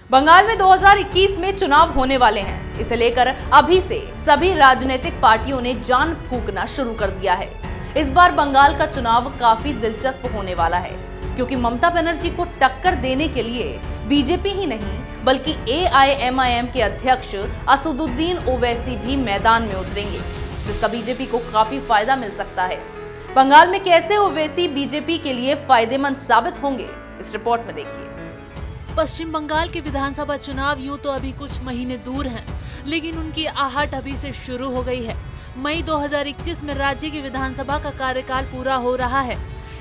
बंगाल में 2021 में चुनाव होने वाले हैं। इसे लेकर अभी से सभी राजनीतिक पार्टियों ने जान फूंकना शुरू कर दिया है। इस बार बंगाल का चुनाव काफी दिलचस्प होने वाला है, क्योंकि ममता बनर्जी को टक्कर देने के लिए बीजेपी ही नहीं बल्कि AIMIM के अध्यक्ष असदुद्दीन ओवैसी भी मैदान में उतरेंगे, जिसका बीजेपी को काफी फायदा मिल सकता है। बंगाल में कैसे ओवैसी बीजेपी के लिए फायदेमंद साबित होंगे, इस रिपोर्ट में देखिए। पश्चिम बंगाल के विधानसभा चुनाव यूं तो अभी कुछ महीने दूर हैं, लेकिन उनकी आहट अभी से शुरू हो गई है। मई 2021 में राज्य की विधानसभा का कार्यकाल पूरा हो रहा है।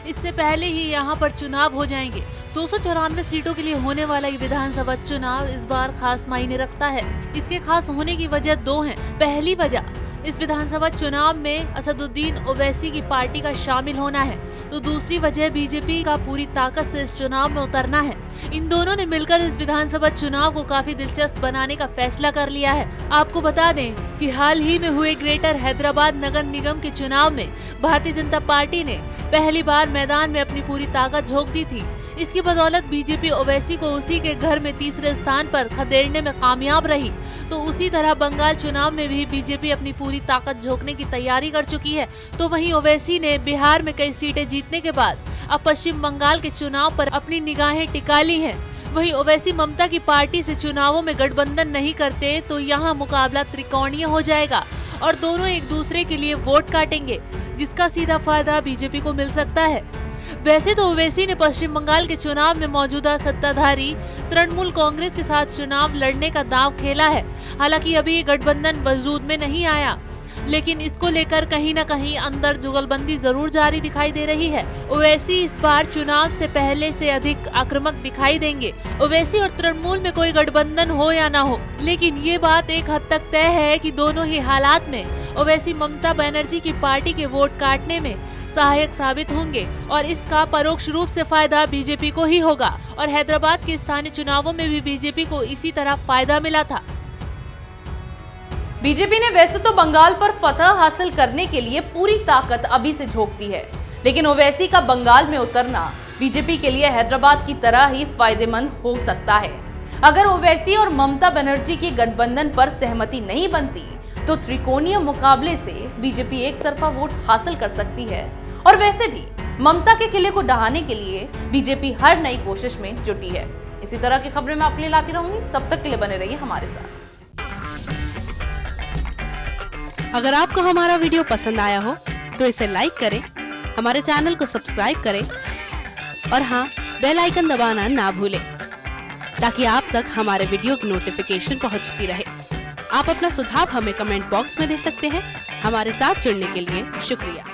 इससे पहले ही यहां पर चुनाव हो जाएंगे। 294 सीटों के लिए होने वाला ये विधानसभा चुनाव इस बार खास मायने रखता है। इसके खास होने की वजह दो हैं। पहली वजह, इस विधानसभा चुनाव में असदुद्दीन ओवैसी की पार्टी का शामिल होना है, तो दूसरी वजह बीजेपी का पूरी ताकत से इस चुनाव में उतरना है। इन दोनों ने मिलकर इस विधानसभा चुनाव को काफी दिलचस्प बनाने का फैसला कर लिया है। आपको बता दें कि हाल ही में हुए ग्रेटर हैदराबाद नगर निगम के चुनाव में भारतीय जनता पार्टी ने पहली बार मैदान में अपनी पूरी ताकत झोंक दी थी। इसकी बदौलत बीजेपी ओवैसी को उसी के घर में तीसरे स्थान पर खदेड़ने में कामयाब रही। तो उसी तरह बंगाल चुनाव में भी बीजेपी अपनी पूरी ताकत झोंकने की तैयारी कर चुकी है। तो वहीं ओवैसी ने बिहार में कई सीटें जीतने के बाद अब पश्चिम बंगाल के चुनाव पर अपनी निगाहें टिका ली हैं। वहीं ओवैसी ममता की पार्टी से चुनावों में गठबंधन नहीं करते तो यहाँ मुकाबला त्रिकोणीय हो जाएगा और दोनों एक दूसरे के लिए वोट काटेंगे, जिसका सीधा फायदा बीजेपी को मिल सकता है। वैसे तो ओवैसी ने पश्चिम बंगाल के चुनाव में मौजूदा सत्ताधारी तृणमूल कांग्रेस के साथ चुनाव लड़ने का दांव खेला है। हालांकि अभी ये गठबंधन वजूद में नहीं आया, लेकिन इसको लेकर कहीं न कहीं अंदर जुगलबंदी जरूर जारी दिखाई दे रही है। ओवैसी इस बार चुनाव से पहले से अधिक आक्रामक दिखाई देंगे। ओवैसी और तृणमूल में कोई गठबंधन हो या ना हो, लेकिन ये बात एक हद तक तय है कि दोनों ही हालात में ओवैसी ममता बनर्जी की पार्टी के वोट काटने में सहायक साबित होंगे और इसका परोक्ष रूप से फायदा बीजेपी को ही होगा। और हैदराबाद के स्थानीय चुनावों में भी बीजेपी को इसी तरह फायदा मिला था। बीजेपी ने वैसे तो बंगाल पर फतह हासिल करने के लिए पूरी ताकत अभी से झोंक दी है, लेकिन ओवैसी का बंगाल में उतरना बीजेपी के लिए हैदराबाद की तरह ही फायदेमंद हो सकता है। अगर ओवैसी और ममता बनर्जी की गठबंधन पर सहमति नहीं बनती तो त्रिकोणीय मुकाबले से बीजेपी एक तरफा वोट हासिल कर सकती है। और वैसे भी ममता के किले को ढहाने के लिए बीजेपी हर नई कोशिश में जुटी है। इसी तरह की खबरें मैं आपके लिए लाती रहूंगी, तब तक के लिए बने रहिए हमारे साथ। अगर आपको हमारा वीडियो पसंद आया हो तो इसे लाइक करें, हमारे चैनल को सब्सक्राइब करें और हाँ, बेल आइकन दबाना ना भूलें, ताकि आप तक हमारे वीडियो की नोटिफिकेशन पहुंचती रहे। आप अपना सुझाव हमें कमेंट बॉक्स में दे सकते हैं। हमारे साथ जुड़ने के लिए शुक्रिया।